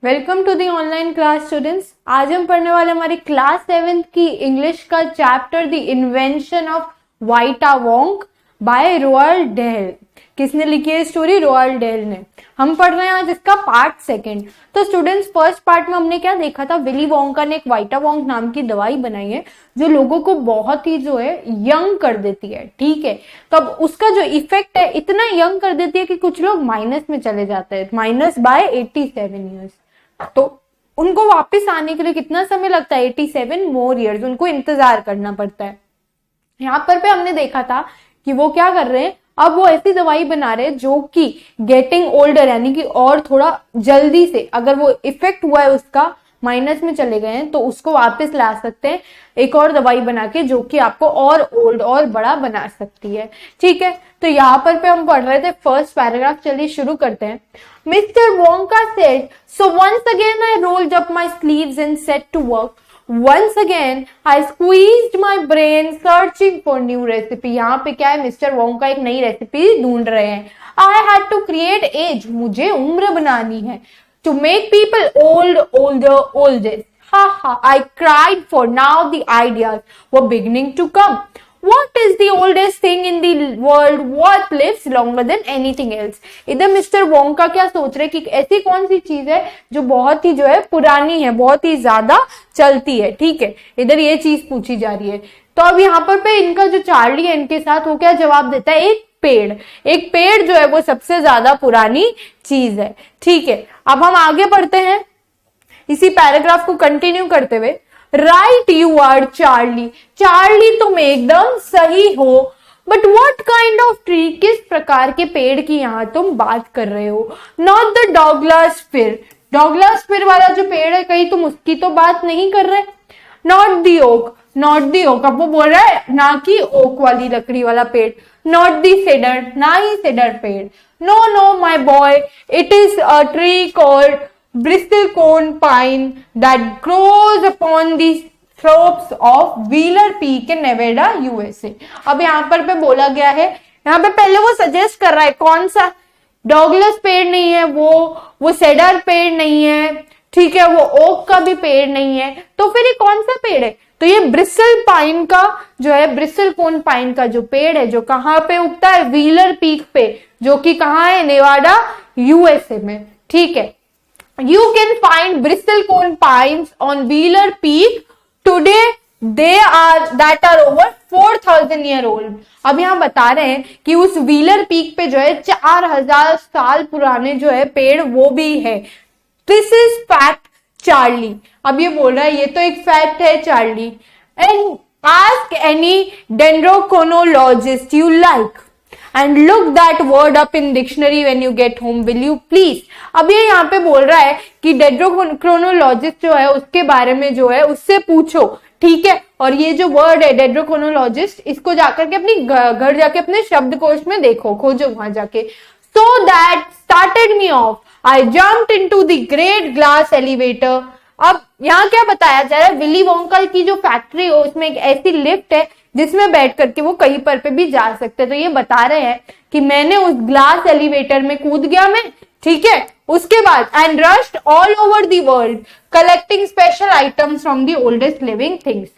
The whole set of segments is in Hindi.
Welcome to the online class students. आज हम पढ़ने वाले हमारी क्लास 7th की इंग्लिश का chapter the invention of Vita Wonk by Roald Dahl. किसने लिखी है स्टोरी? रोअल्ड डेल ने। हम पढ़ रहे हैं आज इसका पार्ट 2। तो स्टूडेंट्स, फर्स्ट पार्ट में हमने क्या देखा था? विली वोंका ने एक वाइटा वोंग नाम की दवाई बनाई है जो लोगों को बहुत ही जो है यंग कर देती है। ठीक है, तो अब उसका जो इफेक्ट है इतना यंग कर देती है कि कुछ लोग माइनस में चले जाते हैं, माइनस बाय 87 ईयर्स। तो उनको वापस आने के लिए कितना समय लगता है? 87 मोर ईयर्स उनको इंतजार करना पड़ता है। यहाँ पर हमने देखा था कि वो क्या कर रहे हैं, अब वो ऐसी दवाई बना रहे हैं जो कि गेटिंग ओल्डर, यानी कि और थोड़ा जल्दी से अगर वो इफेक्ट हुआ है उसका माइनस में चले गए हैं तो उसको वापस ला सकते हैं एक और दवाई बना के जो कि आपको और ओल्ड और बड़ा बना सकती है। ठीक है, तो यहाँ पर हम पढ़ रहे थे फर्स्ट पैराग्राफ। चलिए शुरू करते हैं। Mister Wonka said, so once again I rolled up my sleeves and set to work. Once again, I squeezed my brain searching for new recipe। यहाँ पे क्या है? मिस्टर वोंका एक नई रेसिपी ढूंढ रहे हैं। I had to create age, मुझे उम्र बनानी है। To make people old, older, oldest। Ha ha, I cried, for now the ideas were beginning to come। What is the oldest thing in the world? What lives longer than anything else? इधर मिस्टर वोंका क्या सोच रहे कि ऐसी कौन सी चीज है जो बहुत ही जो है पुरानी है, बहुत ही ज्यादा चलती है। ठीक है, इधर ये चीज पूछी जा रही है। तो अब यहाँ पर इनका जो चार्ली है इनके साथ वो क्या जवाब देता है? एक पेड़ जो है वो सबसे ज्यादा पुरानी चीज है। ठीक है, अब हम आगे बढ़ते हैं इसी पैराग्राफ को कंटिन्यू करते हुए। Right you are Charlie, Charlie तुम एकदम सही हो। But what kind of tree, किस प्रकार के पेड़ की यहाँ तुम बात कर रहे हो? नॉट द डॉगलास फिर, डॉगलास फिर वाला जो पेड़ है कहीं तुम उसकी तो बात नहीं कर रहे? Not the oak, not the oak, अब वो बोल रहा है ना कि ओक वाली लकड़ी वाला पेड़। नॉट दी सेडर, ना ही सेडर पेड़। No no my boy, it is a tree called bristlecone pine that grows upon the slopes of Wheeler Peak in Nevada, USA। अब यहाँ पर बोला गया है, यहाँ पे पहले वो सजेस्ट कर रहा है कौन सा? डॉगलस पेड़ नहीं है, वो सेडर पेड़ नहीं है, ठीक है, वो ओक का भी पेड़ नहीं है, तो फिर ये कौन सा पेड़ है? तो ये ब्रिस्टल पाइन का जो है, ब्रिस्टलकोन पाइन का जो पेड़ है जो कहाँ पे उगता है? व्हीलर पीक पे, जो कि कहाँ है? नेवाडा, यूएसए में। ठीक है, you can find bristlecone pines on Wheeler Peak today। that are over 4,000 year old। अब यहाँ बता रहे हैं कि उस व्हीलर पीक पे जो है 4,000 साल पुराने जो है पेड़ वो भी है। This is fact Charlie. अब ये बोल रहा है ये तो एक फैक्ट है Charlie. And ask any dendrochronologist you like and look that word up in dictionary when you get home, will you please। अब ये यहाँ पे बोल रहा है कि डेंड्रोक्रोनोलॉजिस्ट जो है उसके बारे में जो है उससे पूछो। ठीक है, और ये जो वर्ड है डेंड्रोक्रोनोलॉजिस्ट, इसको जाकर के अपनी घर जाके अपने शब्दकोश में देखो, खोजो वहां जाके। So that started me off, I jumped into the great glass elevator। अब यहाँ क्या बताया जा रहा है? विली वोंका की जो फैक्ट्री हो उसमें एक ऐसी लिफ्ट है जिसमें बैठ करके वो कहीं पर पे भी जा सकते हैं। तो ये बता रहे हैं कि मैंने उस ग्लास एलिवेटर में कूद गया मैं। ठीक है, उसके बाद and rushed all over the world collecting special items from the oldest living things.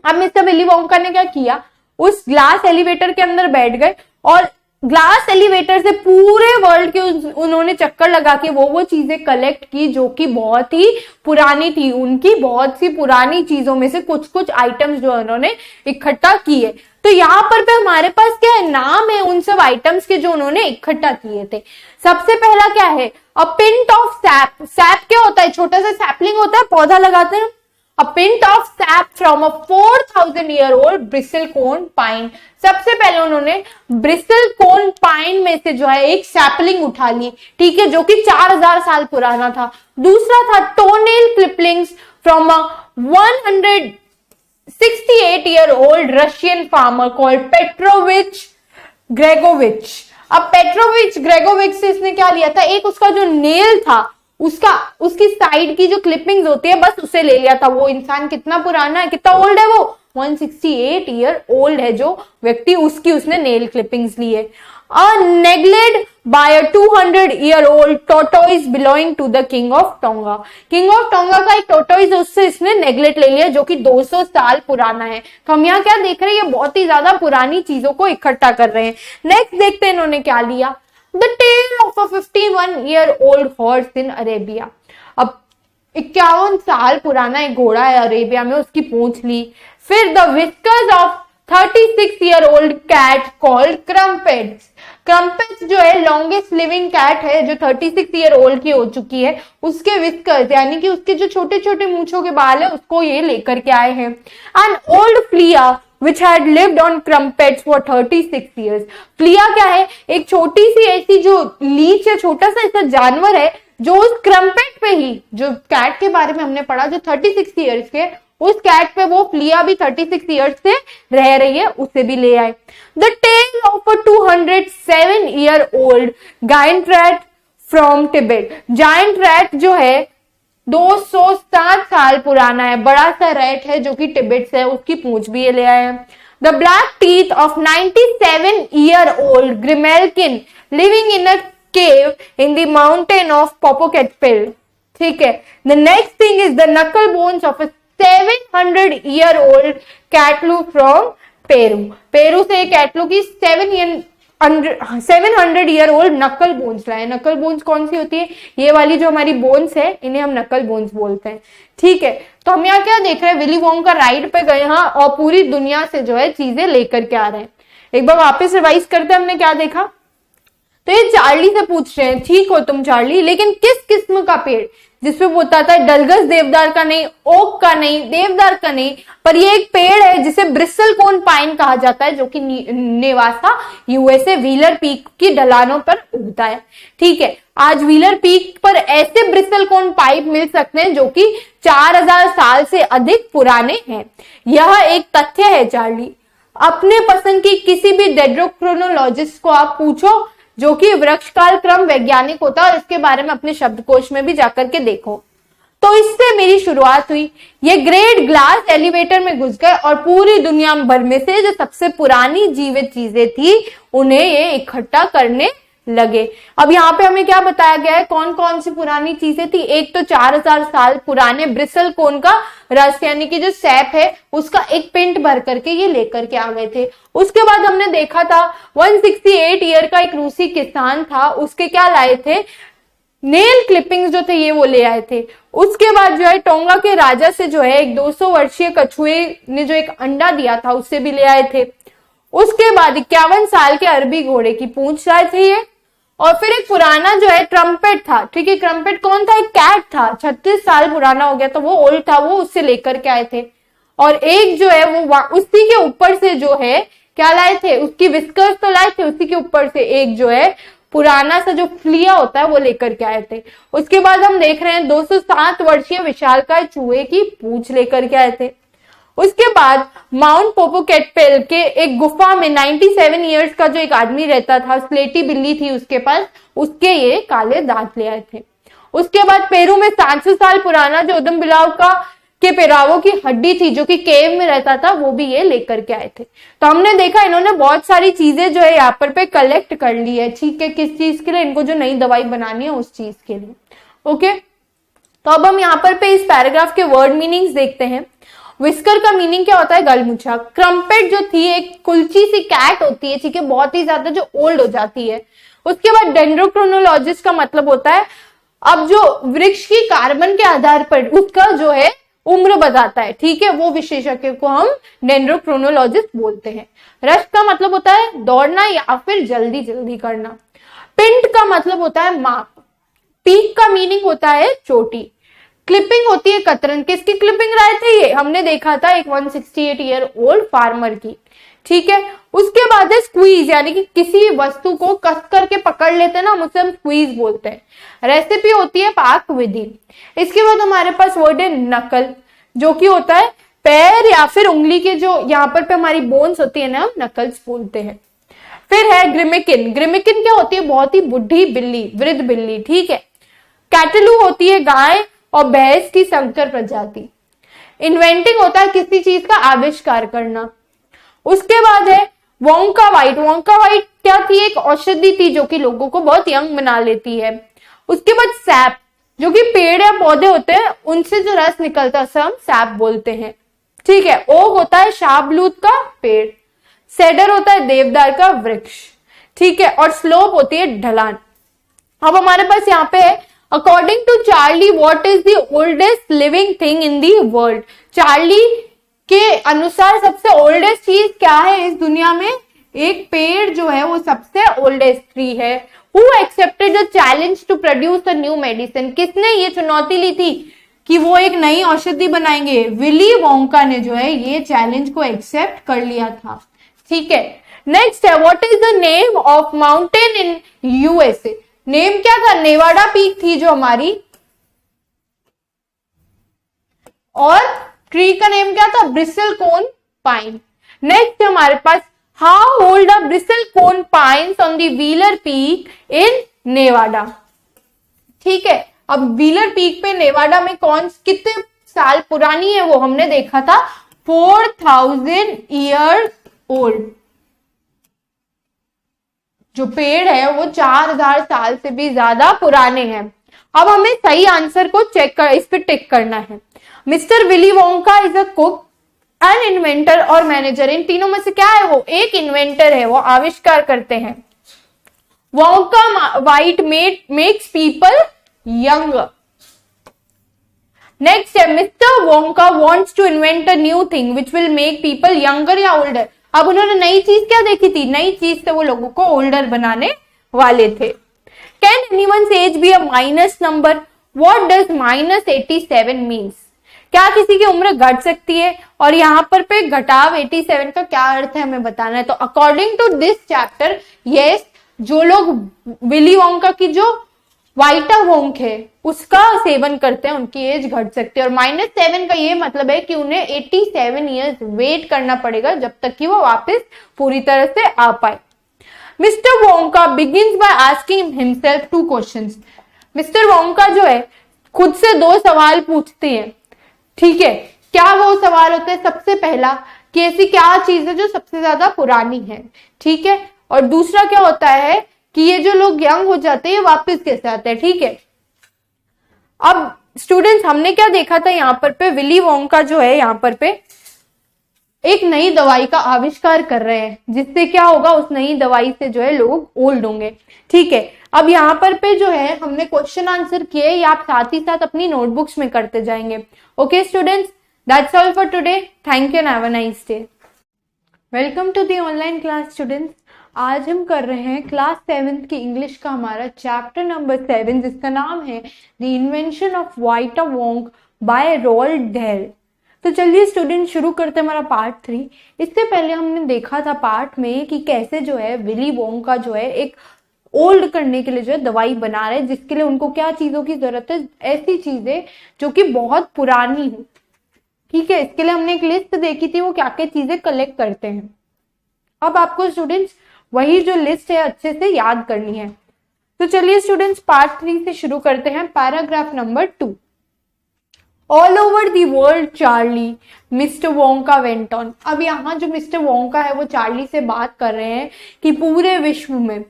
अब मिस्टर विली वोंका ने क्या किया? उस ग्लास एलिवेटर के अंदर बैठ गए और ग्लास एलिवेटर से पूरे वर्ल्ड के उन्होंने चक्कर लगा के वो चीजें कलेक्ट की जो कि बहुत ही पुरानी थी। उनकी बहुत सी पुरानी चीजों में से कुछ आइटम्स जो उन्होंने इकट्ठा किए। तो यहाँ पर हमारे पास क्या है? नाम है उन सब आइटम्स के जो उन्होंने इकट्ठा किए थे। सबसे पहला क्या है? अ पिंट ऑफ सैप। सैप क्या होता है? छोटा सा सैपलिंग होता है, पौधा लगाते हैं। A pint of sap from a 4,000 year old bristlecone pine। सबसे पहले उन्होंने bristlecone pine में से जो है एक सैपलिंग उठा ली। ठीक है, जो कि 4,000 साल पुराना था। दूसरा था toenail clippings from a 168 year old Russian farmer called Petrovich Gregovich। अब पेट्रोविच ग्रेगोविच से इसने क्या लिया था? एक उसका जो नेल था उसकी साइड की जो क्लिपिंग्स होती है बस उसे ले लिया था। वो इंसान कितना पुराना है, कितना ओल्ड है? वो 168 ईयर ओल्ड है जो व्यक्ति, उसने नेल क्लिपिंग्स ली है। neglected by a 200-year-old tortoise belonging to the king of Tonga. King of Tonga का एक tortoise उससे इसने नेग्लेक्ट ले लिया जो कि 200 साल पुराना है। तो हम यहाँ क्या देख रहे हैं, ये बहुत ही ज्यादा पुरानी चीजों को इकट्ठा कर रहे हैं। नेक्स्ट देखते हैं इन्होंने क्या लिया, the tale of a 51-year-old horse in Arabia. अब 51 साल पुराना एक घोड़ा है अरेबिया में, उसकी पूंछ ली। फिर the whiskers of 36-year-old cat called Crumpets. Crumpets जो है लॉन्गेस्ट लिविंग कैट है जो 36 ईयर ओल्ड की हो चुकी है, उसके विस्कर्स यानी कि उसके जो छोटे छोटे मूंछों के बाल है उसको ये लेकर के आए हैं। An old Phulia which had lived on crumpets for 36 years. Phulia क्या है, एक छोटी सी ऐसी जो लीच या छोटा सा ऐसा जानवर है जो उस क्रम्पेट पे ही, जो कैट के बारे में हमने पढ़ा जो 36 ईयर्स के, उस कैट पे वो फ्लिया भी 36 ईयर्स से रह रही है, उसे भी ले आए। The tale of a 207-year-old giant rat from Tibet. Giant rat जो है 207 साल पुराना है, बड़ा सा रैट है जो कि टिबेट से है, उसकी पूंछ भी ये ले आए हैं। The black teeth of 97-year-old Grimalkin living in a cave in the mountain of Popocatepetl. ठीक है, the next thing is the knuckle bones of a 700-year-old Catloo from Peru. Peru से कैटलू की 700-year-old नकल बोन्स लाए. नकल बोन्स कौन सी होती है, ये वाली जो हमारी बोन्स है इन्हें हम नकल बोन्स बोलते हैं. ठीक है, तो हम यहाँ क्या देख रहे हैं, विली वोंका राइड पे गए हैं और पूरी दुनिया से जो है चीजें लेकर के आ रहे हैं. एक बार वापस रिवाइज करते हैं, हमने क्या देखा. तो ये चार्ली से पूछ रहे हैं, ठीक हो तुम चार्ली, लेकिन किस किस्म का पेड़, जिसपे वो बताता है डलगस देवदार का नहीं, ओक का नहीं, देवदार का नहीं, पर ये एक पेड़ है जिसे ब्रिस्टल कोन पाइन कहा जाता है जो कि नेवासा यूएसए व्हीलर पीक की ढलानों पर उगता है. ठीक है, आज व्हीलर पीक पर ऐसे ब्रिस्टल कोन पाइप मिल सकते हैं जो कि 4000 साल से अधिक पुराने हैं. यह एक तथ्य है चार्ली. अपने पसंद की किसी भी डेंड्रोक्रोनोलॉजिस्ट को आप पूछो जो कि वृक्षकाल क्रम वैज्ञानिक होता है, और इसके बारे में अपने शब्दकोश में भी जाकर के देखो. तो इससे मेरी शुरुआत हुई. ये ग्रेट ग्लास एलिवेटर में घुस गए और पूरी दुनिया भर में से जो सबसे पुरानी जीवित चीजें थी उन्हें ये इकट्ठा करने लगे. अब यहाँ पे हमें क्या बताया गया है, कौन कौन सी पुरानी चीजें थी. एक तो 4000 साल पुराने ब्रिसल कोन का रस यानी कि जो सैप है उसका एक पिंट भर करके ये लेकर के आ गए थे. उसके बाद हमने देखा था 168 ईयर का एक रूसी किसान था, उसके क्या लाए थे, नेल क्लिपिंग्स जो थे ये वो ले आए थे. उसके बाद जो है टोंगा के राजा से जो है एक 200 वर्षीय कछुए ने जो एक अंडा दिया था उससे भी ले आए थे. उसके बाद 51 साल के अरबी घोड़े की पूंछ लाए थे ये. और फिर एक पुराना जो है ट्रम्पेट था. ठीक है, ट्रम्पेट कौन था, एक कैट था, 36 साल पुराना हो गया तो वो ओल्ड था, वो उससे लेकर के आए थे. और एक जो है वो उसी के ऊपर से जो है क्या लाए थे, उसकी विस्कर्स तो लाए थे, उसी के ऊपर से एक जो है पुराना सा जो फ्लिया होता है वो लेकर के आए थे. उसके बाद हम देख रहे हैं 207 वर्षीय विशालकाय चूहे की पूंछ लेकर के आए थे. उसके बाद माउंट पोपोकेटपेल के एक गुफा में 97 इयर्स का जो एक आदमी रहता था, स्लेटी बिल्ली थी उसके पास, उसके ये काले दांत ले आए थे. उसके बाद पेरू में 700 साल पुराना जो उदम बिलाव का के पेरावों की हड्डी थी जो कि केव में रहता था, वो भी ये लेकर के आए थे. तो हमने देखा इन्होंने बहुत सारी चीजें जो है यहाँ पर पे कलेक्ट कर ली है. ठीक है, किस चीज के लिए, इनको जो नई दवाई बनानी है उस चीज के लिए. ओके, तो अब हम यहाँ पर पे इस पैराग्राफ के वर्ड मीनिंग्स देखते हैं. विस्कर का मीनिंग क्या होता है, गलमुछा. क्रम्पेट जो थी एक कुलची सी कैट होती है, ठीक है, बहुत ही ज्यादा जो ओल्ड हो जाती है. उसके बाद डेंड्रोक्रोनोलॉजिस्ट का मतलब होता है अब जो वृक्ष की कार्बन के आधार पर उसका जो है उम्र बताता है. ठीक है, वो विशेषज्ञ को हम डेंड्रोक्रोनोलॉजिस्ट बोलते हैं. रश का मतलब होता है दौड़ना या फिर जल्दी जल्दी करना. पिंट का मतलब होता है माप. पीक का मीनिंग होता है चोटी. क्लिपिंग होती है कतरन. किसकी क्लिपिंग लाए थे ये, हमने देखा था एक 168 ईयर ओल्ड फार्मर की. ठीक है, उसके बाद है स्क्वीज यानी कि किसी वस्तु को कस करके पकड़ लेते हैं ना, हम उसे हम स्क्वीज बोलते हैं. रेसिपी होती है पाक विधि. इसके बाद हमारे पास वर्ड है नकल जो कि होता है पैर या फिर उंगली के जो यहाँ पर हमारी बोन्स होती है ना, हम नकल्स बोलते हैं. फिर है ग्रिमिकिन. ग्रिमिकिन क्या होती है, बहुत ही बुढ़ी बिल्ली, वृद्ध बिल्ली. ठीक है, कैटलू होती है गाय और भैंस की संकर प्रजाति. इन्वेंटिंग होता है किसी चीज का आविष्कार करना. उसके बाद है वोंका वाइट. वोंका वाइट क्या थी, एक औषधि थी जो कि लोगों को बहुत यंग बना लेती है। उसके बाद सैप, जो कि पेड़ या पौधे होते हैं उनसे जो रस निकलता है उसे हम सैप बोलते हैं, ठीक है। ओक होता है शाहबलूत का पेड़, सेडर होता है देवदार का वृक्ष, ठीक है, और स्लोप होती है ढलान। अब हमारे पास यहाँ पे है, according to Charlie what is the oldest living thing in the world. Charlie के अनुसार सबसे ओल्डेस्ट चीज क्या है इस दुनिया में, एक पेड़ जो है वो सबसे ओल्डेस्ट ट्री है। Who accepted the challenge to produce a new medicine? किसने ये चुनौती ली थी कि वो एक नई औषधि बनाएंगे? विली वोंका ने जो है ये चैलेंज को एक्सेप्ट कर लिया था, ठीक है। नेक्स्ट है, what is the name of mountain in USA. Name क्या था, नेवाडा पीक थी जो हमारी, और ट्री का नेम क्या था, ब्रिसलकोन पाइन। नेक्स्ट हमारे पास, how old are bristlecone pines on the Wheeler Peak in Nevada, ठीक है। अब व्हीलर पीक पे नेवाडा में कितने साल पुरानी है वो हमने देखा था, 4000 ईयर्स ओल्ड। जो पेड़ है वो 4000 साल से भी ज्यादा पुराने हैं। अब हमें सही आंसर को इस पे टिक करना है। Mister Willy Wonka is a cook, N inventor और मैनेजर। इन तीनों में से क्या है, वो एक इन्वेंटर है, वो आविष्कार करते हैं। Wonka vite makes people young. Next है, mister Wonka wants to invent a new thing which will make people younger या ओल्डर। अब उन्होंने नई चीज क्या देखी थी, नई चीज से वो लोगों को ओल्डर बनाने वाले थे। Can anyone's age be a minus number, what does -87 means. क्या किसी की उम्र घट सकती है, और यहाँ पर पे घटाव 87 का क्या अर्थ है हमें बताना है। तो according to this chapter, yes, जो लोग विली वोंका की जो वाइटा वोंक है उसका सेवन करते हैं उनकी एज घट सकती है। और -7 का ये मतलब है कि उन्हें 87 ईयर्स वेट करना पड़ेगा जब तक कि वो वापस पूरी तरह से आ पाए। Mister Wonka begins by asking himself 2 questions. Mister Wonka जो है खुद से 2 सवाल पूछते हैं, ठीक है। क्या वो सवाल होता है, सबसे पहला कि ऐसी क्या चीज है जो सबसे ज्यादा पुरानी है, ठीक है। और दूसरा क्या होता है कि ये जो लोग यंग हो जाते हैं ये वापस कैसे आते हैं, ठीक है। अब स्टूडेंट्स हमने क्या देखा था, यहाँ पर पे विली वोंका जो है यहाँ पर पे एक नई दवाई का आविष्कार कर रहे हैं, जिससे क्या होगा, उस नई दवाई से जो है लोग ओल्ड होंगे, ठीक है। अब यहाँ पर पे जो है हमने क्वेश्चन आंसर किए, ये आप साथ ही साथ अपनी नोटबुक्स में करते जाएंगे। Okay students, that's all for today. Thank you and have a nice day. Welcome to the online class students. आज हम कर रहे हैं क्लास 7th की इंग्लिश का हमारा चैप्टर नंबर 7, जिसका नाम है the invention of Vita Wonk by Roald Dahl. तो चलिए स्टूडेंट शुरू करते हैं हमारा पार्ट 3। इससे पहले हमने देखा था पार्ट में कि कैसे जो है विली वोंका जो है एक ओल्ड करने के लिए जो है दवाई बना रहे हैं, जिसके लिए उनको क्या चीजों की जरूरत है, ऐसी चीजें जो कि बहुत पुरानी हो, ठीक है। इसके लिए हमने एक लिस्ट देखी थी वो क्या क्या चीजें कलेक्ट करते हैं। अब आपको स्टूडेंट्स वही जो लिस्ट है अच्छे से याद करनी है। तो चलिए स्टूडेंट्स पार्ट 3 से शुरू करते हैं। Paragraph number 2। All over the world Charlie mister Wonka went on. अब यहाँ जो मिस्टर वोंका है वो चार्ली से बात कर रहे हैं कि पूरे विश्व में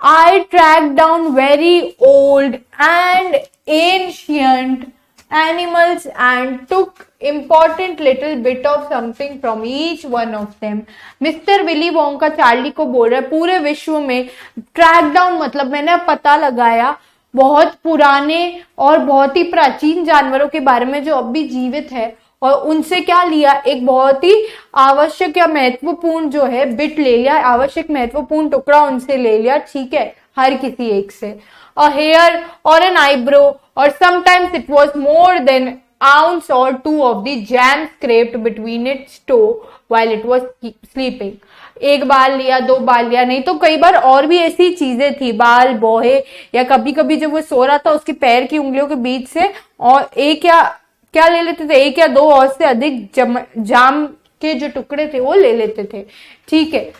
I tracked down very old and ancient animals and took important little bit of something from each one of them. Mister Willy Wonka Charlie को बोल रहा है पूरे विश्व में ट्रैक डाउन मतलब मैंने पता लगाया बहुत पुराने और बहुत ही प्राचीन जानवरों के बारे में जो अब भी जीवित है, और उनसे क्या लिया, एक बहुत ही आवश्यक या महत्वपूर्ण जो है बिट ले लिया, आवश्यक महत्वपूर्ण टुकड़ा उनसे ले लिया, ठीक है, हर किसी एक से। अ हेयर और एन आईब्रो और sometimes it was more than ounce or 2 of the jam scraped between its toe while it was sleeping. एक बाल लिया, 2 बाल लिया, नहीं तो कई बार और भी ऐसी चीजें थी, बाल बोहे, या कभी कभी जब वो सो रहा था उसके पैर की उंगलियों के बीच से और एक या क्या ले लेते थे, 1 या 2 और से अधिक जाम के जो टुकड़े थे वो ले लेते थे, ठीक है।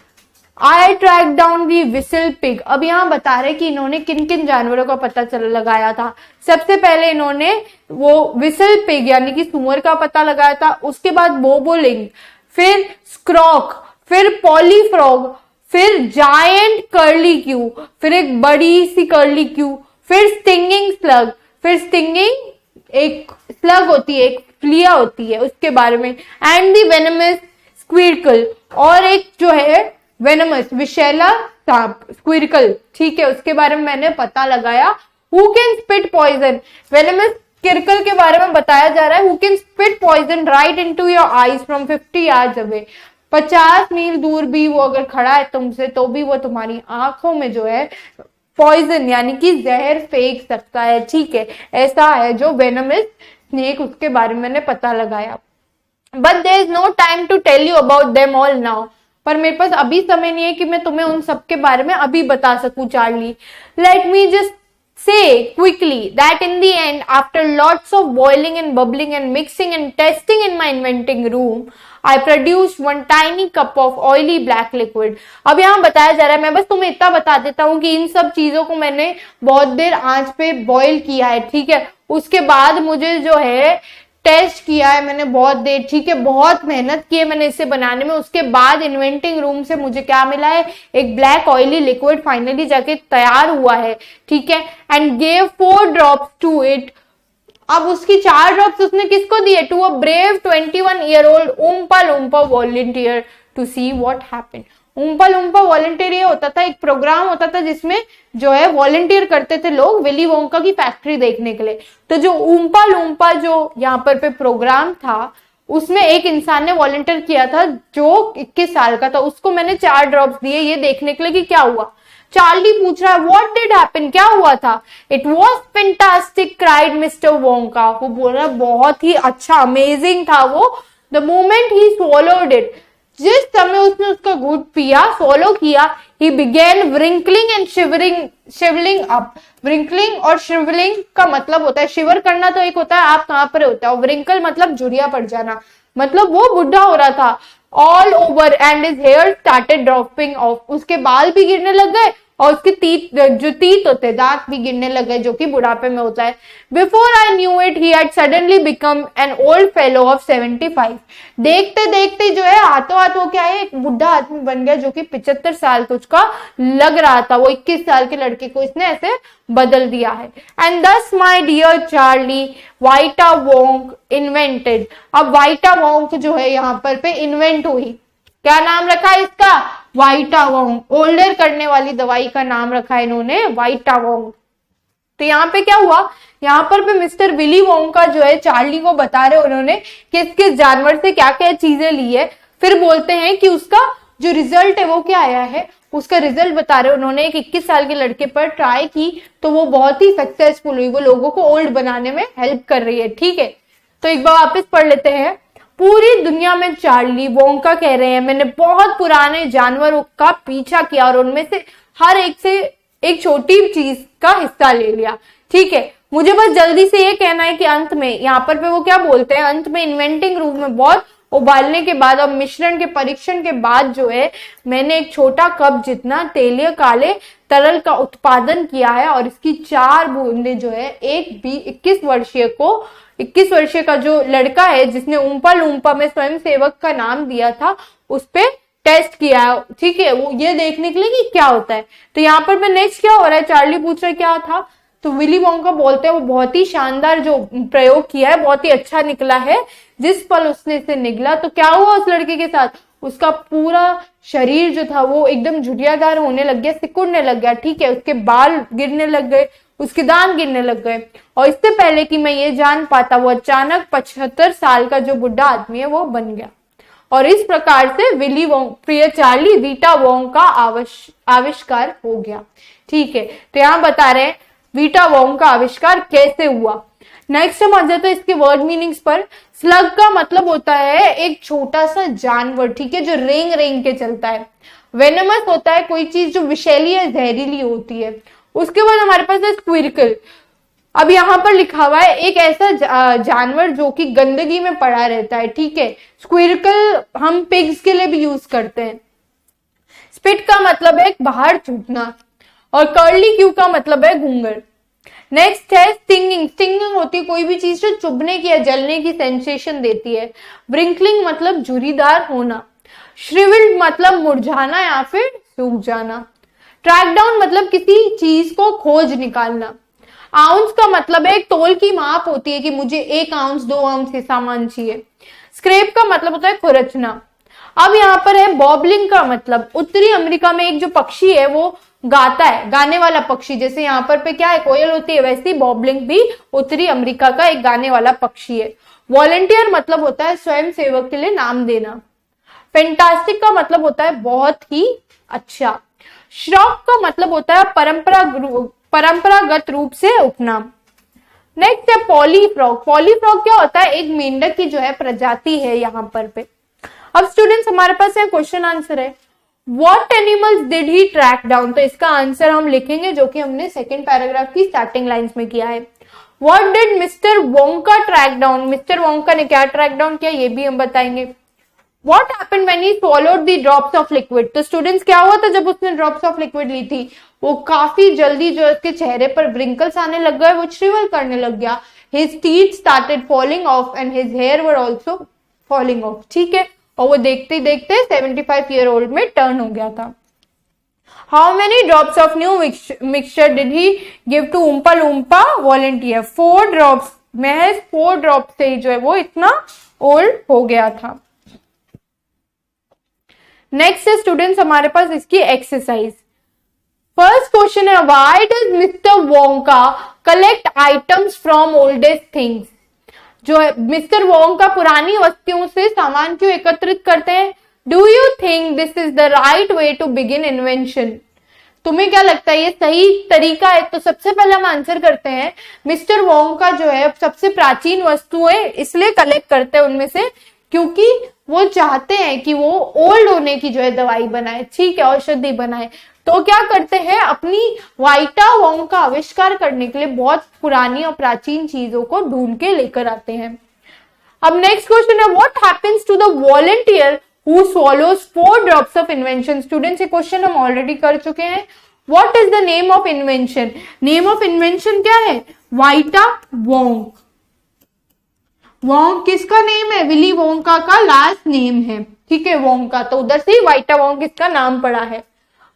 I track down the whistle pig. अब यहाँ बता रहे कि इन्होंने किन किन जानवरों का पता लगाया था। सबसे पहले इन्होंने वो विसल पिग यानी कि सुअर का पता लगाया था, उसके बाद बोबोलिंक, फिर स्क्रॉक, फिर पॉलीफ्रॉग, फिर जायंट कर्ली क्यू, फिर एक बड़ी सी कर्ली क्यू, फिर स्टिंगिंग स्लग, फिर स्टिंगिंग एक स्लग होती है, एक फ्लिया होती है उसके बारे में, एंड दी वेनमस स्क्विरकल, और एक जो है वेनमस विषैला सांप स्क्विरकल, ठीक है, उसके बारे में मैंने पता लगाया। Who can spit poison, venomous Squerkle के बारे में बताया जा रहा है, who can spit poison right into your eyes from 50 yards away, 50 mile दूर भी वो अगर खड़ा है तुमसे तो भी वो तुम्हारी आंखों में जो है पॉइजन यानी कि जहर फेंक सकता है, ठीक है, ऐसा है जो वेनमस स्नेक, उसके बारे में मैंने पता लगाया। But there is no time to tell you about them all now, पर मेरे पास अभी समय नहीं है कि मैं तुम्हें उन सब के बारे में अभी बता सकूं Charlie. Let me just say quickly that in the end, after lots of boiling and bubbling and mixing and testing in my inventing room, I produced one tiny cup of oily black liquid। अब यहाँ बताया जा रहा है, मैं बस तुम्हें इतना बता देता हूँ कि इन सब चीजों को मैंने बहुत देर आंच पे बॉईल किया है, ठीक है, उसके बाद मुझे जो है टेस्ट किया है मैंने बहुत देर, ठीक है, बहुत मेहनत की है मैंने इसे बनाने में, उसके बाद इन्वेंटिंग रूम से मुझे क्या मिला है, एक ब्लैक ऑयली लिक्विड फाइनली जाके तैयार हुआ है, ठीक है, and gave 4 drops to it. अब उसकी 4 ड्रॉप्स उसने किसको दिए, to a brave 21-year-old Oompa Loompa volunteer to see what happened. Oompa Loompa volunteer ये होता था, एक प्रोग्राम होता था जिसमें जो है वॉलंटियर करते थे लोग विली वोंका की फैक्ट्री देखने के लिए। तो जो उम्पा लुम्पा जो यहाँ पर पे प्रोग्राम था उसमें एक इंसान ने वॉलंटियर किया था जो 21 साल का था, उसको मैंने 4 ड्रॉप्स दिए ये देखने के लिए कि क्या हुआ। चार्ली पूछ रहा है व्हाट डिड हैपन, क्या हुआ था। It was fantastic cried mister Wonka, वो बोल रहा बहुत ही अच्छा अमेजिंग था वो। The moment he swallowed it, जिस समय उसने उसका घूंट पिया swallow किया, he began wrinkling and shriveling up। wrinkling और shriveling का मतलब होता है, शिवर करना तो एक होता है आप कहां पर होता है, और wrinkle मतलब झुर्रिया पड़ जाना, मतलब वो बुढ़ा हो रहा था। All over and his hair started dropping off, उसके बाल भी गिरने लग गए और उसके तीत होते हैं दांत भी गिरने लग गए जो कि बुढ़ापे में होता है। Before I knew it he had suddenly become an old fellow of 75। देखते देखते जो है हाथों हाथ वो क्या है एक बुढ़ा आदमी बन गया जो कि 75 साल तो उसका लग रहा था, वो 21 साल के लड़के को इसने ऐसे बदल दिया है। एंड दस माई डियर चार्ली वाइटा वोंक इन्वेंटेड। अब वाइटा वोंक जो है यहाँ पर पे इन्वेंट हुई, क्या नाम रखा है इसका, वाइटावोंग, ओल्डर करने वाली दवाई का नाम रखा है इन्होंने वाइटावोंग। तो यहाँ पे क्या हुआ, यहाँ पर भी मिस्टर विली वोंका जो है चार्ली को बता रहे उन्होंने किस किस जानवर से क्या क्या चीजें ली है, फिर बोलते हैं कि उसका जो रिजल्ट है वो क्या आया है, उसका रिजल्ट बता रहे उन्होंने एक 21 साल के लड़के पर ट्राई की तो वो बहुत ही सक्सेसफुल हुई, वो लोगों को ओल्ड बनाने में हेल्प कर रही है, ठीक है। तो एक बार वापस पढ़ लेते हैं। पूरी दुनिया में चार्ली वोंका कह रहे हैं मैंने बहुत पुराने जानवरों का पीछा किया और उनमें से हर एक से एक छोटी चीज का हिस्सा ले लिया, ठीक है। मुझे बस जल्दी से ये कहना है कि अंत में यहाँ पर वो क्या बोलते हैं, अंत में इन्वेंटिंग रूम में बहुत उबालने के बाद और मिश्रण के परीक्षण के बाद जो है मैंने एक छोटा कप जितना तेलीय काले तरल का उत्पादन किया है और इसकी 4 बूंदे जो है एक भी 21 वर्षीय का जो लड़का है जिसने उम्पा लुम्पा में स्वयं सेवक का नाम दिया था उस पे टेस्ट किया है, ठीक है, वो ये देखने के लिए कि क्या होता है। तो यहाँ पर मैं नेक्स्ट क्या हो रहा है, चार्ली पूछ रहा है क्या था, तो विली वोंका बोलते हैं वो बहुत ही शानदार जो प्रयोग किया है बहुत ही अच्छा निकला है। जिस पल उसने इसे निगला तो क्या हुआ उस लड़के के साथ, उसका पूरा शरीर जो था वो एकदम झुर्रियादार होने लग गया, सिकुड़ने लग गया, ठीक है, उसके बाल गिरने लग गए, उसके दांत गिरने लग गए और इससे पहले कि मैं ये जान पाता वो अचानक 75 साल का जो बुढ़ा आदमी है वो बन गया। और इस प्रकार से विली वोंग प्रिय चार्ली वीटा वोंग का आविष्कार हो गया, ठीक है। तो यहाँ बता रहे हैं वीटा वोंग का आविष्कार कैसे हुआ। नेक्स्ट हम आ जाते हैं इसके वर्ड मीनिंग्स पर। स्लग का मतलब होता है एक छोटा सा जानवर, ठीक है, जो रेंग रेंग के चलता है। वेनमस होता है कोई चीज जो विषैली या जहरीली होती है। उसके बाद हमारे पास है स्क्विरकल। अब यहाँ पर लिखा हुआ है एक ऐसा जानवर जो कि गंदगी में पड़ा रहता है, ठीक है। स्क्विरकल हम पिग्स के लिए भी यूज करते हैं। स्पिट का मतलब है बाहर छूटना और कर्ली क्यू का मतलब है घूंगर। नेक्स्ट है स्टिंगिंग। स्टिंगिंग होती है कोई भी चीज जो चुभने की या जलने की सेंसेशन देती है। व्रिंकलिंग मतलब झुर्रीदार होना। श्रिविल्ड मतलब मुरझाना या फिर सूख जाना। ट्रैक डाउन मतलब किसी चीज को खोज निकालना। आउंस का मतलब है एक तोल की माप होती है कि मुझे 1 आउंस 2 आउंस ये सामान चाहिए। स्क्रैप का मतलब होता है खुरचना। अब यहाँ पर है बॉबलिंग का मतलब, उत्तरी अमेरिका में एक जो पक्षी है वो गाता है, गाने वाला पक्षी। जैसे यहाँ पर पे क्या है, कोयल होती है, वैसे बॉबलिंग भी उत्तरी अमेरिका का एक गाने वाला पक्षी है। वॉलंटियर मतलब होता है स्वयं सेवक के लिए नाम देना। फैंटास्टिक का मतलब होता है बहुत ही अच्छा। श्रॉक का मतलब होता है परंपरागत रूप से उपनाम। नेक्स्ट है पॉलीफ्रॉग। पॉलीफ्रॉग क्या होता है, एक मेंढक की जो है प्रजाति है यहाँ पर पे। अब स्टूडेंट्स हमारे पास है क्वेश्चन आंसर है, what animals did he track down. तो इसका आंसर हम लिखेंगे जो कि हमने सेकंड पैराग्राफ की स्टार्टिंग लाइंस में किया है। What did mister Wonka track down, mister Wonka ने क्या ट्रैक डाउन किया ये भी हम बताएंगे। What happened when he swallowed the drops of liquid? तो स्टूडेंट्स क्या हुआ था जब उसने ड्रॉप्स ऑफ लिक्विड ली थी, वो काफी जल्दी जो उसके चेहरे पर wrinkles आने लग गए, वो श्रिवल करने लग गया। His teeth started falling off and his hair were also falling off। ठीक है, और वो देखते देखते 75 year old में टर्न हो गया था। How many drops of new mixture did he give to Oompa Loompa volunteer? 4 drops, महज 4 ड्रॉप से ही जो है वो इतना ओल्ड हो गया था। नेक्स्ट है स्टूडेंट्स हमारे पास इसकी एक्सरसाइज। फर्स्ट क्वेश्चन है, why does mister Wonka collect items from oldest things. जो है मिस्टर वोंका पुरानी वस्तुओं से सामान क्यों एकत्रित करते हैं। Do you think this is the right way to begin invention. तुम्हें क्या लगता है ये सही तरीका है। तो सबसे पहले हम आंसर करते हैं, मिस्टर वोंका जो है सबसे प्राचीन वस्तुएं इसलिए कलेक्ट करते हैं उनमें से क्योंकि वो चाहते हैं कि वो ओल्ड होने की जो है दवाई बनाए, ठीक है, औषधि बनाए। तो क्या करते हैं, अपनी वाइटा वोंग का आविष्कार करने के लिए बहुत पुरानी और प्राचीन चीजों को ढूंढ के लेकर आते हैं। अब नेक्स्ट क्वेश्चन है, what happens to the volunteer who swallows 4 drops of invention। Students ये क्वेश्चन हम ऑलरेडी कर चुके हैं। What is the name of invention. Name of invention क्या है, वाइटा वोंग। वोंग किसका नेम है, विली वोंका का लास्ट नेम है, ठीक है, वोंका। तो उधर से ही वाइटा वोंग इसका नाम पड़ा है।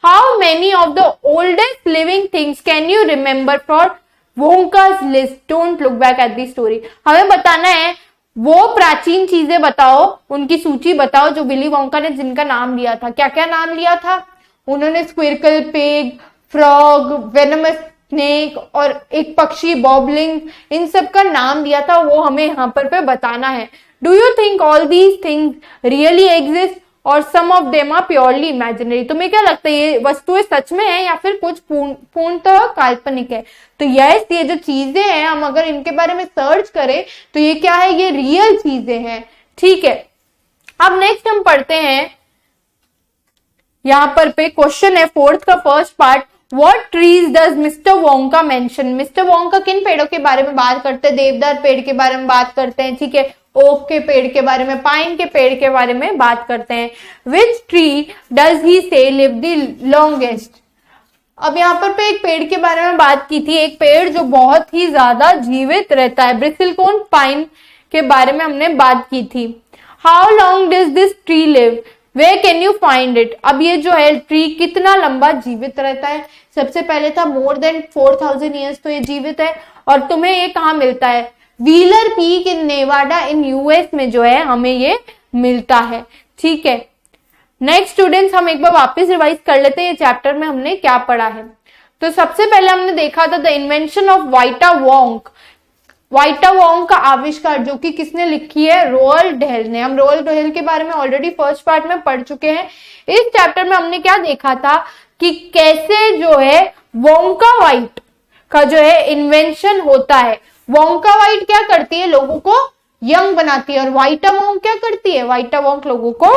How many of the oldest living things can you remember for Wonka's list, don't look back at the story. हमें बताना है वो प्राचीन चीजें बताओ, उनकी सूची बताओ जो विली वोंका ने जिनका नाम लिया था। क्या क्या नाम लिया था उन्होंने, स्क्विरकल, पिग, फ्रॉग, वेनमस स्नेक और एक पक्षी बॉबलिंग, इन सब का नाम दिया था, वो हमें यहाँ पर पे बताना है। Do you think all these things really exist और some of them are purely imaginary. तुम्हें क्या लगता है ये वस्तुएं सच में है या फिर कुछ पूर्णतः काल्पनिक है। तो यस, ये जो चीजें हैं हम अगर इनके बारे में सर्च करें तो ये क्या है, ये रियल चीजें हैं, ठीक है। अब नेक्स्ट हम पढ़ते हैं, यहाँ पर पे क्वेश्चन है फोर्थ का first part, What trees does Mr. Wonka mention? Mister Wonka किन पेड़ों के बारे में बात करते हैं, देवदार पेड़ के बारे में बात करते हैं, ठीक है, ओक के पेड़ के बारे में, पाइन के पेड़ के बारे में बात करते हैं। Which tree does he say live the longest? अब यहाँ पर पे एक पेड़ के बारे में बात की थी, एक पेड़ जो बहुत ही ज्यादा जीवित रहता है, ब्रिसिलकोन पाइन के बारे में हमने बात की थी। How long does this tree live? Where can you find it? अब ये जो है ट्री कितना लंबा जीवित रहता है। सबसे पहले था मोर देन 4000 ईयर्स, तो ये जीवित है। और तुम्हें ये कहाँ मिलता है, wheeler Peak in Nevada in US में जो है हमें ये मिलता है, ठीक है। नेक्स्ट स्टूडेंट्स हम एक बार वापस रिवाइज कर लेते हैं ये चैप्टर में हमने क्या पढ़ा है। तो सबसे पहले हमने देखा था the invention of Vita Wonk. Vita Wonk का आविष्कार जो कि किसने लिखी है, रोअल्ड डेल ने। हम रोअल्ड डेल के बारे में ऑलरेडी फर्स्ट पार्ट में पढ़ चुके हैं। इस चैप्टर में हमने क्या देखा था कि कैसे जो है वोंका वाइट का जो है इन्वेंशन होता है। वोंका वाइट क्या करती है, लोगों को यंग बनाती है, और वाइटा वोंग क्या करती है, वाइटा वोंग लोगों को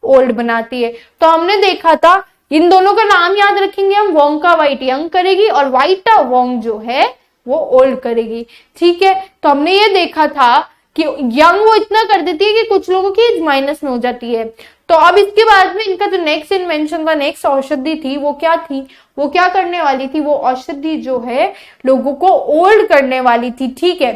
ओल्ड बनाती है। तो हमने देखा था इन दोनों का नाम याद रखेंगे हम, वोंका वाइट यंग करेगी और वाइटा वोंग जो है वो ओल्ड करेगी, ठीक है। तो हमने ये देखा था कि यंग वो इतना कर देती है कि कुछ लोगों की एज माइनस में हो जाती है। तो अब इसके बाद में इनका जो नेक्स्ट इन्वेंशन का नेक्स्ट औषधि थी वो क्या थी, वो क्या करने वाली थी, वो औषधि जो है लोगों को ओल्ड करने वाली थी, ठीक है।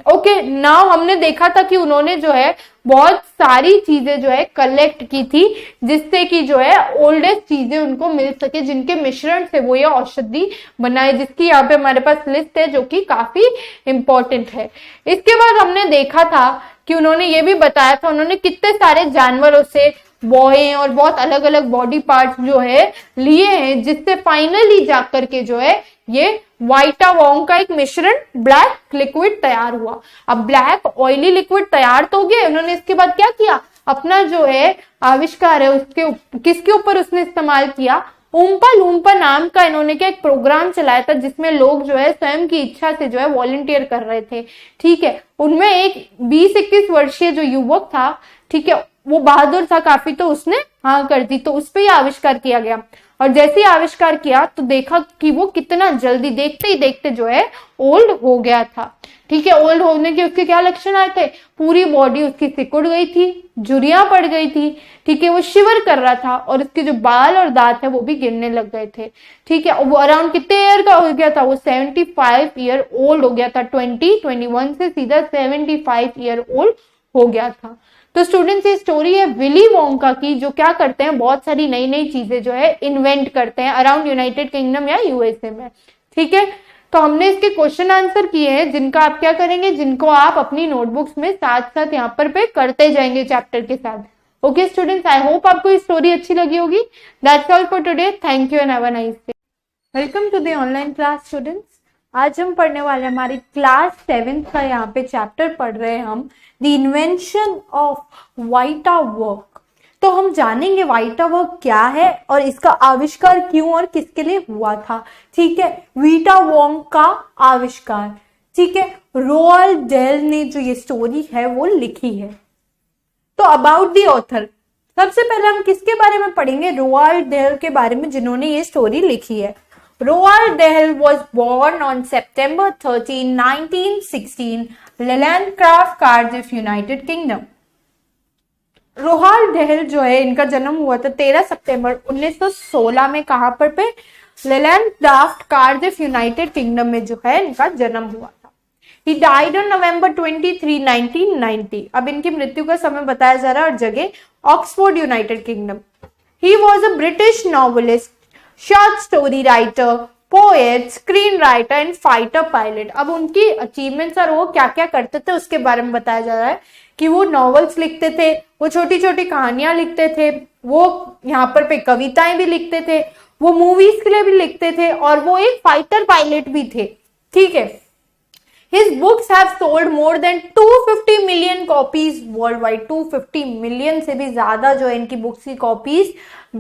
ओके नाउ हमने देखा था कि उन्होंने जो है बहुत सारी चीजें जो है कलेक्ट की थी, जिससे कि जो है ओल्डेस्ट चीजें उनको मिल सके, जिनके मिश्रण से वो ये औषधि बनाए, जिसकी यहाँ पे हमारे पास लिस्ट है जो कि काफी इंपॉर्टेंट है। इसके बाद हमने देखा था कि उन्होंने ये भी बताया था उन्होंने कितने सारे जानवरों से बोए और बहुत अलग अलग बॉडी पार्ट्स जो है लिए हैं, जिससे फाइनली जाकर के जो है ये वाइटावॉन्ग का एक मिश्रण ब्लैक लिक्विड तैयार हुआ। अब ब्लैक ऑयली लिक्विड तैयार तो हो गया, उन्होंने इसके बाद क्या किया, अपना जो है आविष्कार है उसके किसके ऊपर उसने इस्तेमाल किया, उम्पा लूम्पा नाम का इन्होंने क्या एक प्रोग्राम चलाया था, जिसमें लोग जो है स्वयं की इच्छा से जो है वॉलंटियर कर रहे थे। ठीक है, उनमें एक 20-21 वर्षीय जो युवक था, ठीक है, वो बहादुर था काफी, तो उसने हाँ कर दी, तो उस पर यह आविष्कार किया गया। और जैसे ही आविष्कार किया तो देखा कि वो कितना जल्दी देखते ही देखते जो है ओल्ड हो गया था। ठीक है, ओल्ड होने के उसके क्या लक्षण आए थे, पूरी बॉडी उसकी सिकुड़ गई थी, झुर्रियां पड़ गई थी, ठीक है, वो शिवर कर रहा था और उसके जो बाल और दांत है वो भी गिरने लग गए थे। ठीक है, वो अराउंड कितने ईयर का हो गया था, वो 75 ईयर ओल्ड हो गया था, 2021 से सीधा 75 ईयर ओल्ड हो गया था। तो स्टूडेंट्स ये स्टोरी है विली वोंका की, जो क्या करते हैं बहुत सारी नई नई चीजें जो है इन्वेंट करते हैं अराउंड यूनाइटेड किंगडम या यूएसए में। ठीक है, तो हमने इसके क्वेश्चन आंसर किए हैं, जिनका आप क्या करेंगे, जिनको आप अपनी नोटबुक्स में साथ साथ यहाँ पर पे करते जाएंगे चैप्टर के साथ। ओके स्टूडेंट्स, आई होप आपको ये स्टोरी अच्छी लगी होगी। That's all for today, thank you and have a nice day. Welcome to the online class students. आज हम पढ़ने वाले हमारी क्लास 7th का यहाँ पे चैप्टर पढ़ रहे हैं हम, द इन्वेंशन ऑफ वाइटावर्क। तो हम जानेंगे वाइटावर्क क्या है और इसका आविष्कार क्यों और किसके लिए हुआ था। ठीक है, वाइटावर्क का आविष्कार, ठीक है, रोअल्ड डेल ने जो ये स्टोरी है वो लिखी है। तो अबाउट द ऑथर, सबसे पहले हम किसके बारे में पढ़ेंगे, रोअल्ड डेल के बारे में, जिन्होंने ये स्टोरी लिखी है। Roald Dahl was born on September 13, 1916, Llancaster, Cardiff, United Kingdom. Roald Dahl जो है इनका जन्म हुआ था 13 सितंबर 1916 में, कहां पर पे, लैंकास्टर, कार्डिफ, यूनाइटेड किंगडम में जो है इनका जन्म हुआ था। He died on November 23, 1990. अब इनकी मृत्यु का समय बताया जा रहा है और जगह Oxford, United kingdom. He was a British novelist, short story writer, poet, screen writer and fighter pilot. अब उनकी अचीवमेंट्स और वो क्या क्या करते थे उसके बारे में बताया जा रहा है कि वो नॉवेल्स लिखते थे, वो छोटी छोटी कहानियां लिखते थे, वो यहाँ पर पे कविताएं भी लिखते थे, वो मूवीज के लिए भी लिखते थे और वो एक फाइटर पायलट भी थे। ठीक है, His books have sold more than 250 million copies worldwide. 250 million से भी ज्यादा जो है इनकी बुक्स की कॉपीज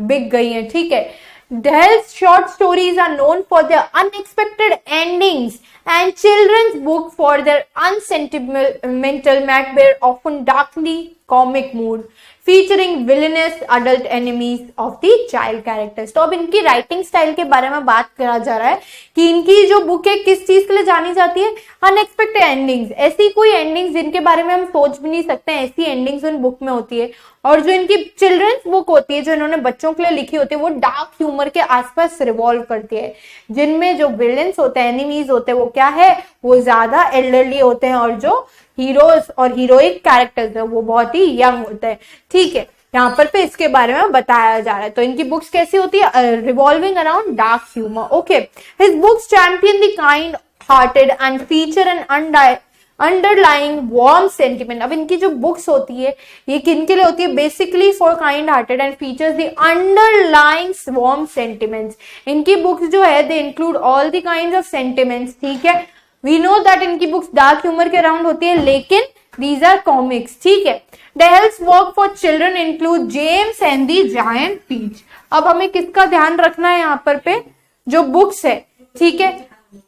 बिक गई हैं। ठीक है, Dahl's short stories are known for their unexpected endings and children's book for their unsentimental Macbeth, often darkly comic mood, featuring villainous adult enemies of the child characters. तो अब इनकी राइटिंग स्टाइल के बारे में बात करा जा रहा है कि इनकी जो बुक है किस चीज के लिए जानी जाती है, अनएक्सपेक्टेड एंडिंग्स, ऐसी कोई एंडिंग्स जिनके बारे में हम सोच भी नहीं सकते हैं, ऐसी एंडिंग्स उन बुक में होती है। और जो इनकी चिल्ड्रंस बुक होती है जो इन्होंने बच्चों के लिए लिखी होती है वो डार्क ह्यूमर के आसपास रिवॉल्व करती है, जिनमें जो विलेंस होते हैं, एनिमीज होते हैं, वो क्या है, वो ज्यादा एल्डरली होते हैं और जो हीरोज और हीरोइक कैरेक्टर्स है वो बहुत ही यंग होते हैं। ठीक है, यहाँ पर पे इसके बारे में बताया जा रहा है। तो इनकी बुक्स कैसी होती है, revolving around dark humour. Okay, his books champion the kind hearted and feature N underlying warm sentiment. अब इनकी जो बुक्स होती है ये किनके लिए होती है, basically for kind hearted and features the underlying warm sentiments. इनकी बुक्स जो है they include all the kinds of sentiments. ठीक है, वी नो दैट इनकी बुक्स डार्क ह्यूमर के अराउंड होती है, लेकिन दीज आर कॉमिक्स। ठीक है, Dahl's work for children include James and the Giant Peach. अब हमें किसका ध्यान रखना है यहाँ पर पे, जो बुक्स है। ठीक है,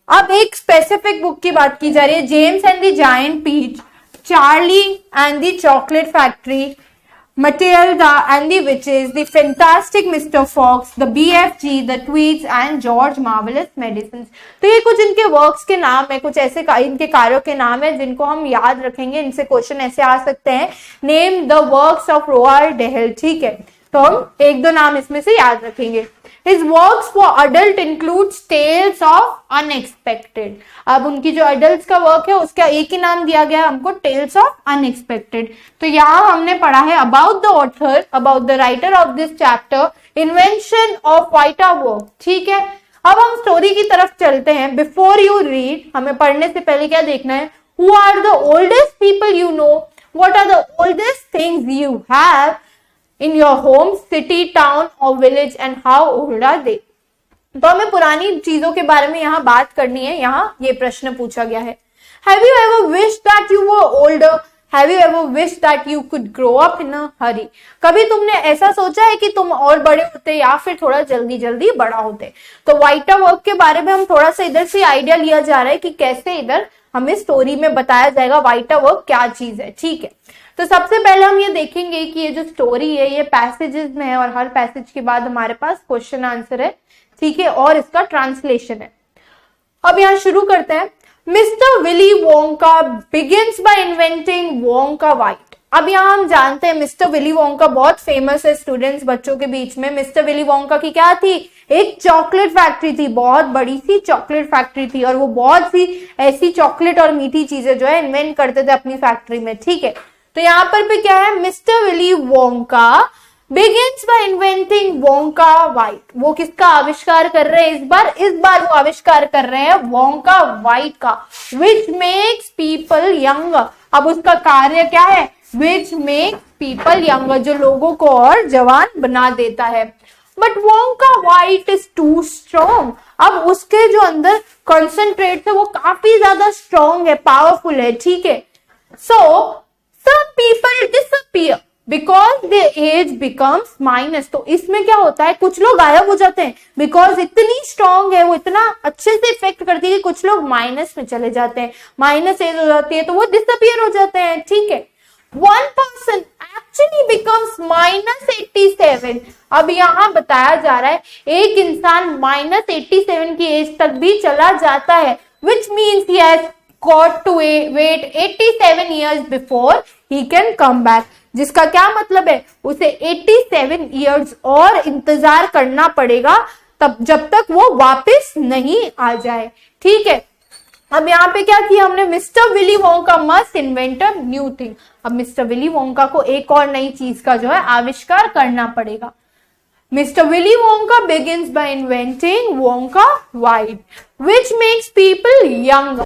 अब एक स्पेसिफिक बुक की बात की जा रही है, James and the giant peach, Charlie and the chocolate factory, Matilda and the Witches, The Fantastic Mr. Fox, The BFG, The Tweets and George Marvelous Medicines. तो ये कुछ इनके वर्क्स के नाम है, कुछ ऐसे इनके कार्यों के नाम है जिनको हम याद रखेंगे। इनसे क्वेश्चन ऐसे आ सकते हैं, name the works of Roald Dahl. ठीक है, तो हम एक दो नाम इसमें से याद रखेंगे। His works for adult includes Tales of Unexpected. अब उनकी जो adults का work है उसका एक ही नाम दिया गया है हमको, Tales of Unexpected. तो यहाँ हमने पढ़ा है about the author, about the writer of this chapter, invention of White Work. ठीक है, अब हम स्टोरी की तरफ चलते हैं. बिफोर यू रीड, हमें पढ़ने से पहले क्या देखना है? Who are the oldest people you know? What are the oldest things you have in your home, city, town or village and how old are they? तो हमें पुरानी चीजों के बारे में यहाँ बात करनी है. यहाँ ये प्रश्न पूछा गया है. Have you ever wished that you were older? Have you ever wished that you could grow up in a hurry? कभी तुमने ऐसा सोचा है कि तुम और बड़े होते या फिर थोड़ा जल्दी जल्दी बड़ा होते? तो वाइटा वर्क के बारे में हम थोड़ा सा इधर से आइडिया लिया जा रहा है कि कैसे इधर हमें स्टोरी में बताया जाएगा वाइटा वर्क क्या चीज है. ठीक है, तो सबसे पहले हम ये देखेंगे कि ये जो स्टोरी है ये पैसेजेस में है और हर पैसेज के बाद हमारे पास क्वेश्चन आंसर है. ठीक है, और इसका ट्रांसलेशन है. अब यहाँ शुरू करते हैं. Mister Willy Wonka begins bye inventing Wonka white. अब यहाँ हम जानते हैं मिस्टर विली वोंका बहुत फेमस है स्टूडेंट्स, बच्चों के बीच में. मिस्टर विली वोंका की क्या थी? एक चॉकलेट फैक्ट्री थी, बहुत बड़ी सी चॉकलेट फैक्ट्री थी और वो बहुत सी ऐसी चॉकलेट और मीठी चीजें जो है इन्वेंट करते थे अपनी फैक्ट्री में. ठीक है, तो यहाँ पर भी क्या है? Mister Willy Wonka begins by inventing Wonka white. वो किसका आविष्कार कर रहे हैं इस बार वो आविष्कार कर रहे हैं वोंका व्हाइट का. which makes people younger. अब उसका कार्य क्या है? which makes people younger, जो लोगों को और जवान बना देता है. but Wonka white is too strong. अब उसके जो अंदर कॉन्सेंट्रेट है वो काफी ज्यादा स्ट्रॉन्ग है, पावरफुल है. ठीक है, so some people disappear because their age becomes minus. तो इसमें क्या होता है? कुछ लोग गायब हो जाते हैं बिकॉज इतनी स्ट्रॉन्ग है, वो इतना अच्छे से इफेक्ट करती है कि कुछ लोग माइनस में चले जाते हैं, माइनस एज हो जाती है तो वो डिसअपियर हो जाते हैं. ठीक है, one person actually becomes -87. अब यहाँ बताया जा रहा है एक इंसान -87 की एज तक भी चला जाता है, which means he has got to wait 87 years before he can come back. जिसका क्या मतलब है? उसे 87 इयर्स और इंतजार करना पड़ेगा तब जब तक वो वापस नहीं आ जाए. ठीक है, अब यहाँ पे क्या किया हमने? Mister Willy Wonka must invent a new thing. अब मिस्टर विली वोंका को एक और नई चीज का जो है आविष्कार करना पड़ेगा. Mister Willy Wonka begins by inventing Wonka White, which makes people younger.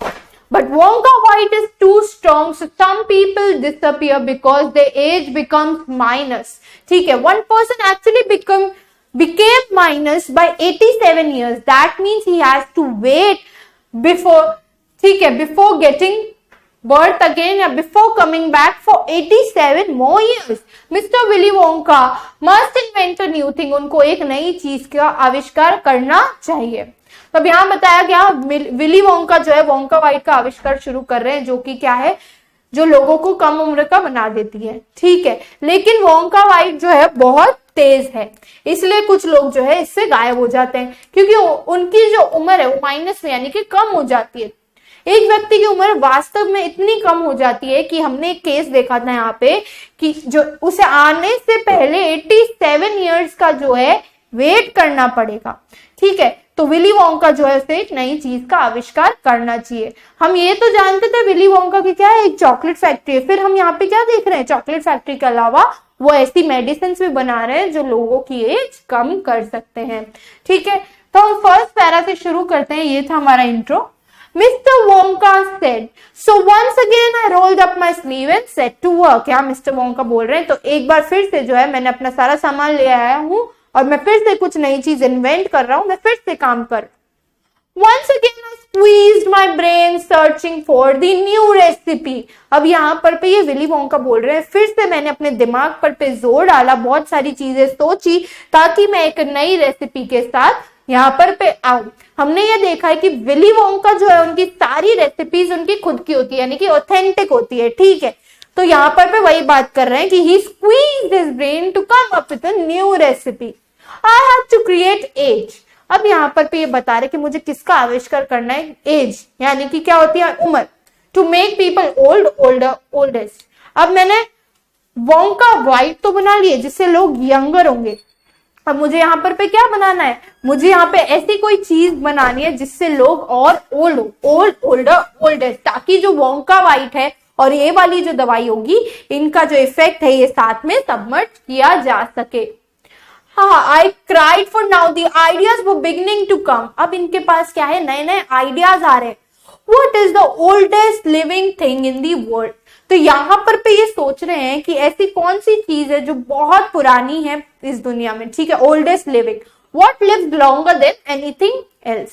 But Wonka White is too strong, so some people disappear because their age becomes minus. ठीक है, one person actually became minus by 87 years. That means he has to wait before, ठीक है, before getting birth again या before coming back for 87 more years. Mr. Willy Wonka must invent a new thing. उनको एक नई चीज का आविष्कार करना चाहिए. तब यहाँ बताया गया विली वोंका जो है वोंका व्हाइट का आविष्कार शुरू कर रहे हैं, जो कि क्या है? जो लोगों को कम उम्र का बना देती है. ठीक है, लेकिन वोंका व्हाइट जो है बहुत तेज है, इसलिए कुछ लोग जो है इससे गायब हो जाते हैं क्योंकि उनकी जो उम्र है वो माइनस में यानी कि कम हो जाती है. एक व्यक्ति की उम्र वास्तव में इतनी कम हो जाती है कि हमने एक केस देखा था यहाँ पे कि जो उसे आने से पहले 87 इयर्स का जो है वेट करना पड़ेगा. ठीक है, तो विली वोंका जो है उसे एक नई चीज का आविष्कार करना चाहिए. हम ये तो जानते थे विली वोंका की क्या है? एक चॉकलेट फैक्ट्री है. फिर हम यहाँ पे क्या देख रहे हैं? चॉकलेट फैक्ट्री के अलावा वो ऐसी मेडिसिन भी बना रहे हैं जो लोगों की एज कम कर सकते हैं. ठीक है, तो हम फर्स्ट पैरा से शुरू करते हैं. ये था हमारा intro. Mr. Wonka said, so once again I rolled up my sleeve and set to work. क्या मिस्टर वोंका बोल रहे हैं? तो एक बार फिर से जो है मैंने अपना सारा सामान ले आया हूँ और मैं फिर से कुछ नई चीज इन्वेंट कर रहा हूं, मैं फिर से काम कर. Once again I squeezed my brain searching for the new recipe. अब यहाँ पर ये विली वोंका बोल रहे हैं फिर से मैंने अपने दिमाग पर पे जोर डाला, बहुत सारी चीजें सोची ताकि मैं एक नई रेसिपी के साथ यहाँ पर पे आऊं. हमने ये देखा है कि विली वोंका जो है उनकी सारी रेसिपीज उनकी खुद की होती है यानी कि ऑथेंटिक होती है. ठीक है, तो यहाँ पर पे वही बात कर रहे हैं कि he squeezed his brain to come up with a new recipe. I had to create age. अब यहाँ पर पे ये बता रहे कि मुझे किसका आविष्कार करना है? एज यानी कि क्या होती है? उम्र. To make people old, older, oldest. अब मैंने वोंका व्हाइट तो बना लिए जिससे लोग यंगर होंगे. अब मुझे यहाँ पर पे क्या बनाना है? मुझे यहाँ पे ऐसी कोई चीज बनानी है जिससे लोग और ओल्डर, ताकि जो वोंका वाइट है और ये वाली जो दवाई होगी, इनका जो इफेक्ट है ये साथ में सबमर्ज किया जा सके। हाँ, I cried for now the ideas were beginning to come. अब इनके पास क्या है, नए नए आइडियाज आ रहे हैं। What is the oldest living thing in the world. तो यहाँ पर पे ये सोच रहे हैं कि ऐसी कौन सी चीज है जो बहुत पुरानी है इस दुनिया में, ठीक है, oldest living. What lives longer than anything else.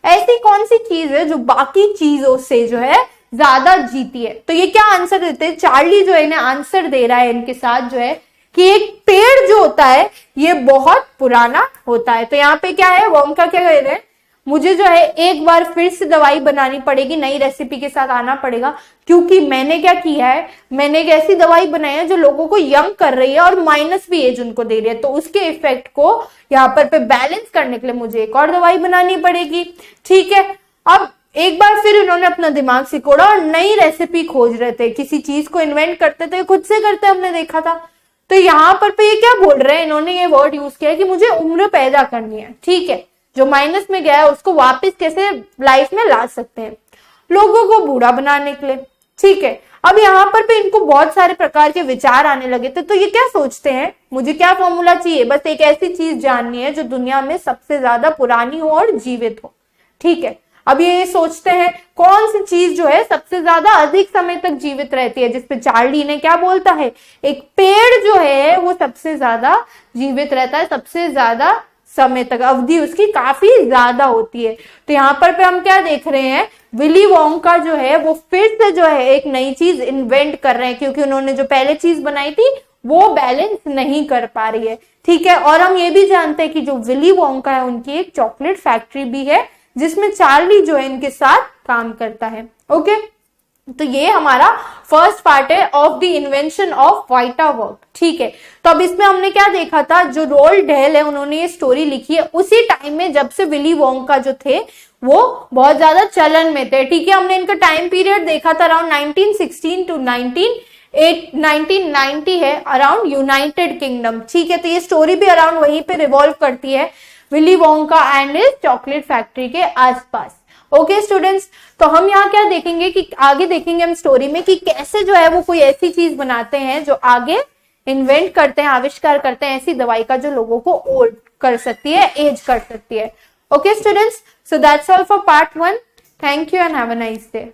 ऐसी कौन सी चीज है जो बाकी चीजों से जो है ज्यादा जीती है। तो ये क्या आंसर देते हैं, चार्ली जो है ना आंसर दे रहा है इनके साथ जो है कि एक पेड़ जो होता है ये बहुत पुराना होता है। तो यहाँ पे क्या है, वोंका क्या कह रहे हैं, मुझे जो है एक बार फिर से दवाई बनानी पड़ेगी, नई रेसिपी के साथ आना पड़ेगा, क्योंकि मैंने क्या किया है, मैंने एक ऐसी दवाई बनाई है जो लोगों को यंग कर रही है और माइनस भी एज उनको दे रही है। तो उसके इफेक्ट को यहाँ पर पे बैलेंस करने के लिए मुझे एक और दवाई बनानी पड़ेगी, ठीक है। अब एक बार फिर इन्होंने अपना दिमाग सिकोड़ा और नई रेसिपी खोज रहे थे। किसी चीज को इन्वेंट करते थे, खुद से करते हमने देखा था। तो यहाँ पर पे ये क्या बोल रहे हैं, इन्होंने ये वर्ड यूज किया है कि मुझे उम्र पैदा करनी है, ठीक है। जो माइनस में गया है उसको वापस कैसे लाइफ में ला सकते हैं, लोगों को बूढ़ा बनाने के लिए, ठीक है। अब यहाँ पर पे इनको बहुत सारे प्रकार के विचार आने लगे थे। तो ये क्या सोचते हैं, मुझे क्या फॉर्मूला चाहिए, बस एक ऐसी चीज जाननी है जो दुनिया में सबसे ज्यादा पुरानी हो और जीवित हो, ठीक है। अब ये सोचते हैं कौन सी चीज जो है सबसे ज्यादा अधिक समय तक जीवित रहती है, जिसपे चार्ली ने क्या बोलता है, एक पेड़ जो है वो सबसे ज्यादा जीवित रहता है, सबसे ज्यादा समय तक, अवधि उसकी काफी ज्यादा होती है। तो यहाँ पर पे हम क्या देख रहे हैं, विली वोंका जो है वो फिर से जो है एक नई चीज इन्वेंट कर रहे हैं, क्योंकि उन्होंने जो पहले चीज बनाई थी वो बैलेंस नहीं कर पा रही है, ठीक है। और हम ये भी जानते हैं कि जो विली वोंका है उनकी एक चॉकलेट फैक्ट्री भी है जिसमें चार्ली जो है इनके साथ काम करता है, ओके। तो ये हमारा फर्स्ट पार्ट है of the invention of Vita Wonk, ठीक है। तो अब इसमें हमने क्या देखा था, जो रोल्ड डेल है उन्होंने ये स्टोरी लिखी है उसी टाइम में जब से विली वोंका जो थे वो बहुत ज्यादा चलन में थे, ठीक है। हमने इनका टाइम पीरियड देखा था अराउंड 1916 टू 1990 है, अराउंड यूनाइटेड किंगडम, ठीक है। तो ये स्टोरी भी अराउंड वहीं पे रिवॉल्व करती है, Willy Wonka and his chocolate factory के आसपास, ओके स्टूडेंट्स। तो हम यहाँ क्या देखेंगे कि आगे देखेंगे हम स्टोरी में कि कैसे जो है वो कोई ऐसी चीज बनाते हैं जो आगे इन्वेंट करते हैं, आविष्कार करते हैं ऐसी दवाई का जो लोगों को ओल्ड कर सकती है, एज कर सकती है, okay students. So that's all for part 1। Thank you and have a nice day.